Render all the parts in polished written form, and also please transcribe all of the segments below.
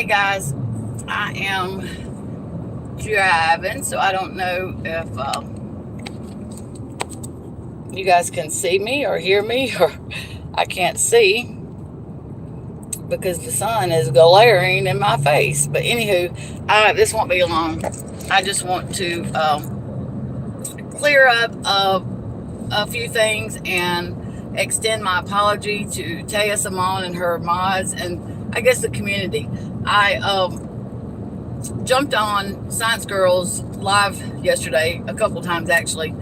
Hey guys, I am driving, so I don't know if you guys can see me or hear me, or I can't see because the sun is glaring in my face. But anywho, this won't be long. I just want to clear up a few things and extend my apology to Teaya, Symone, and her mods, and I guess the community. I jumped on Science Girls live yesterday a couple times actually.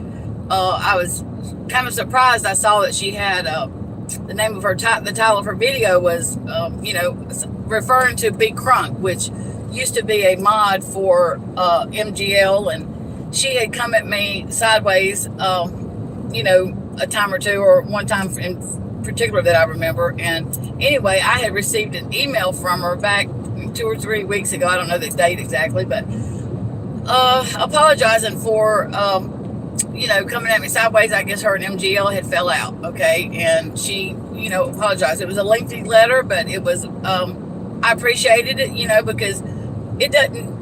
I was kind of surprised. I saw that she had the name of the title of her video was, referring to Big Crunk, which used to be a mod for MGL, and she had come at me sideways, a time or two, or one time in particular that I remember. And anyway, I had received an email from her back 2 or 3 weeks ago. I don't know the date exactly, but apologizing for coming at me sideways. I guess her and MGL had fell out. Okay, and she apologized. It was a lengthy letter, but it was I appreciated it, because it doesn't,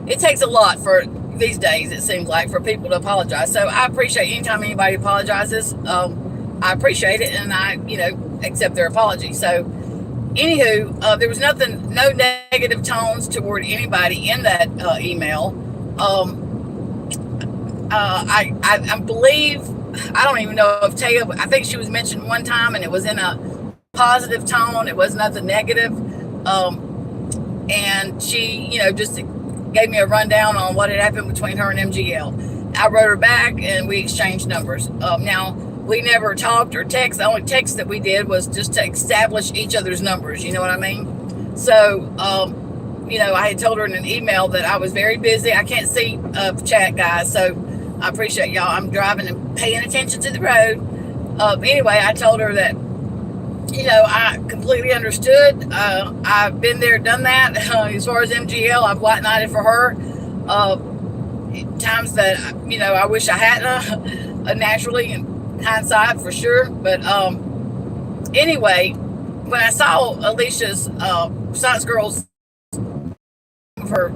it takes a lot for these days, it seems like, for people to apologize. So I appreciate anytime anybody apologizes. I appreciate it, and I accept their apology. So anywho, there was no negative tones toward anybody in that email. I believe, I don't even know if Teaya, I think she was mentioned one time, and it was in a positive tone. It was nothing negative. And she, just gave me a rundown on what had happened between her and MGL. I wrote her back, and we exchanged numbers. Now, we never talked or text. The only text that we did was just to establish each other's numbers. You know what I mean? So, I had told her in an email that I was very busy. I can't see chat, guys, so I appreciate y'all. I'm driving and paying attention to the road. Anyway, I told her that, I completely understood. I've been there, done that. As far as MGL, I've white knighted for her. Times that, I wish I hadn't, naturally, in hindsight, for sure. But anyway, when I saw Alicia's Science Girls her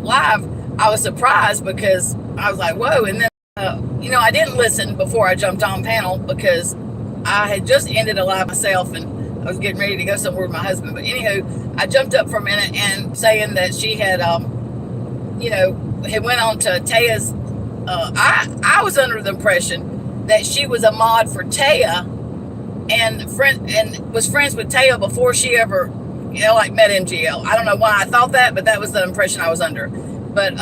live, I was surprised because I was like, whoa. And then, I didn't listen before I jumped on panel because I had just ended a live myself, and I was getting ready to go somewhere with my husband. But anywho, I jumped up for a minute and saying that she had, had went on to Teaya's. I was under the impression that she was a mod for Teaya and was friends with Teaya before she ever, met MGL. I don't know why I thought that, but that was the impression I was under. But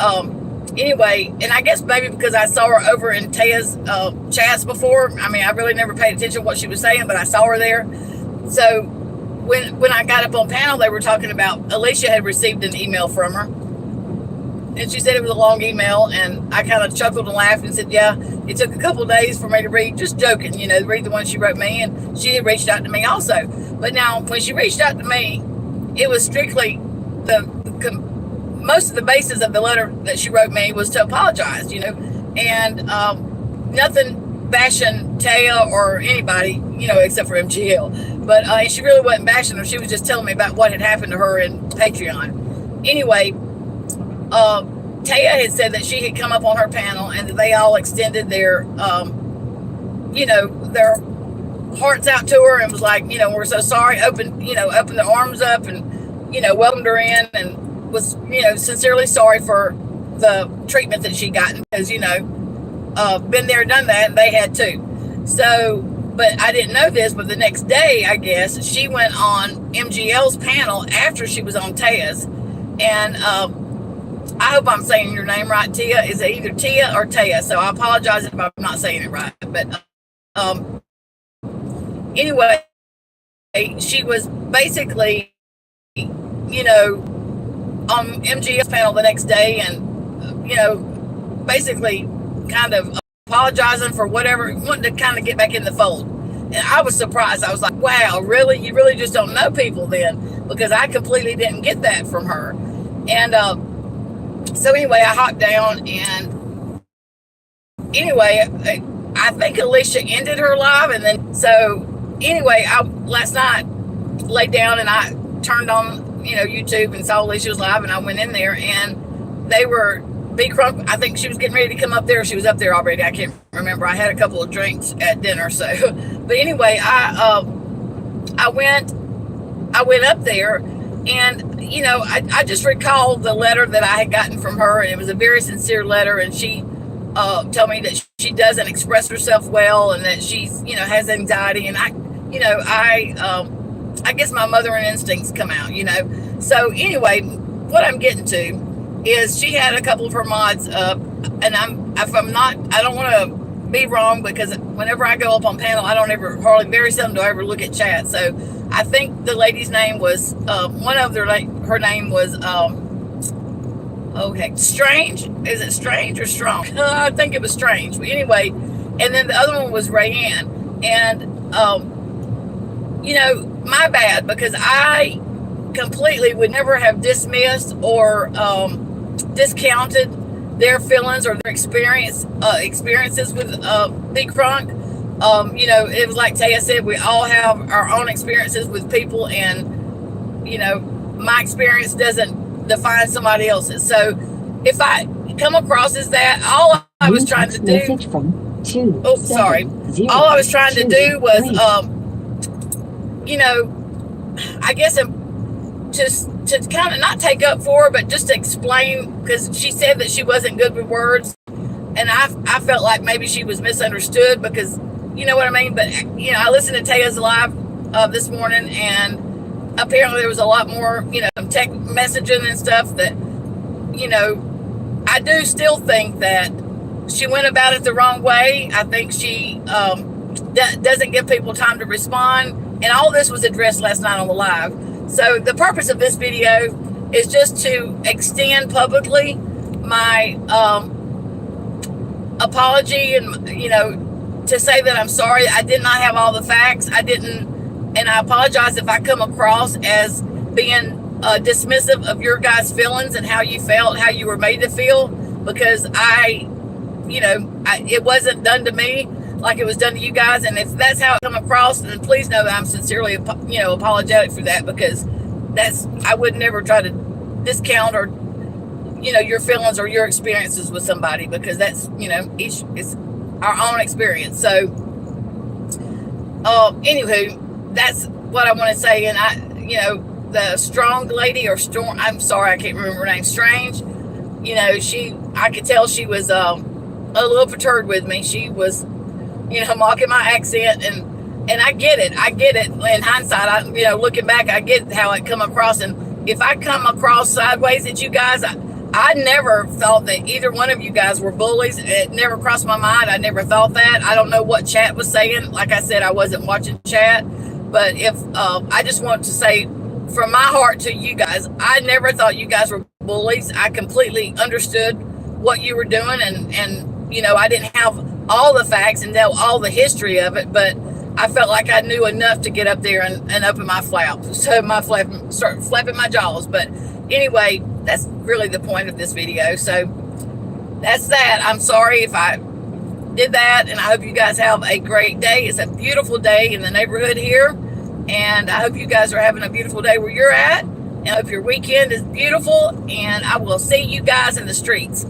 anyway, and I guess maybe because I saw her over in Teaya's chats before. I mean, I really never paid attention to what she was saying, but I saw her there. So when I got up on panel, they were talking about Alicia had received an email from her, and she said it was a long email, and I kind of chuckled and laughed and said, yeah, it took a couple of days for me to read, just joking, read the one she wrote me, and she had reached out to me also. But now, when she reached out to me, it was strictly most of the basis of the letter that she wrote me was to apologize, and nothing bashing Teaya or anybody, except for MGL. But she really wasn't bashing her. She was just telling me about what had happened to her in Patreon. Anyway, Teaya had said that she had come up on her panel and that they all extended their, their hearts out to her and was like, we're so sorry, opened their arms up and, welcomed her in, and was, sincerely sorry for the treatment that she gotten because, been there, done that, and they had too. So, but I didn't know this, but the next day, I guess, she went on MGL's panel after she was on Teaya's. And I hope I'm saying your name right, Tia. Is it either Tia or Teaya? So I apologize if I'm not saying it right. But anyway, she was basically, on MGL's panel the next day, and, basically kind of apologizing for whatever, wanting to kind of get back in the fold. And I was surprised. I was like, wow, really? You really just don't know people then? Because I completely didn't get that from her. And so anyway, I hopped down, and anyway, I think Alicia ended her live, and then, so anyway, last night laid down and I turned on, YouTube and saw Alicia was live, and I went in there, and they were Big Crunk. I think she was getting ready to come up there. She was up there already. I can't remember. I had a couple of drinks at dinner, so. But anyway, I went up there, and I just recalled the letter that I had gotten from her, and it was a very sincere letter, and she told me that she doesn't express herself well, and that she's has anxiety, and I guess my mothering instincts come out. So anyway, what I'm getting to is she had a couple of her mods up, and I don't want to be wrong, because whenever I go up on panel, I don't ever, very seldom do I ever look at chat. So I think the lady's name was, her name was, Strange. Is it Strange or Strong? I think it was Strange. But anyway, and then the other one was Rayanne. And, my bad, because I completely would never have dismissed or discounted their feelings or their experiences with Big Crunk. It was like Teaya said, we all have our own experiences with people, and my experience doesn't define somebody else's. So if I come across as that, all I was trying to do, all I was trying to do was I guess just to kind of not take up for her, but just to explain, because she said that she wasn't good with words, and I felt like maybe she was misunderstood, because you know what I mean. But I listened to Teaya's live this morning, and apparently there was a lot more tech messaging and stuff that I do still think that she went about it the wrong way. I think she doesn't give people time to respond, and all this was addressed last night on the live. So the purpose of this video is just to extend publicly my apology, and to say that I'm sorry. I did not have all the facts. I didn't, and I apologize if I come across as being dismissive of your guys' feelings and how you felt, how you were made to feel, because it wasn't done to me like it was done to you guys. And if that's how it come across, then please know that I'm sincerely apologetic for that, because I would never try to discount or your feelings or your experiences with somebody, because that's each is our own experience. So anywho, that's what I want to say. And the Strong lady, or Storm, I'm sorry, I can't remember her name, Strange, I could tell she was a little perturbed with me. She was mocking my accent, and I get it. In hindsight, looking back, I get how it come across. And if I come across sideways at you guys, I never thought that either one of you guys were bullies. It never crossed my mind. I never thought that. I don't know what chat was saying. Like I said, I wasn't watching chat. But if I just want to say from my heart to you guys, I never thought you guys were bullies. I completely understood what you were doing, and I didn't have all the facts and know all the history of it, but I felt like I knew enough to get up there and open my flap, so start flapping my jaws. But anyway, that's really the point of this video. So that's that. I'm sorry if I did that, and I hope you guys have a great day. It's a beautiful day in the neighborhood here, and I hope you guys are having a beautiful day where you're at, and I hope your weekend is beautiful, and I will see you guys in the streets.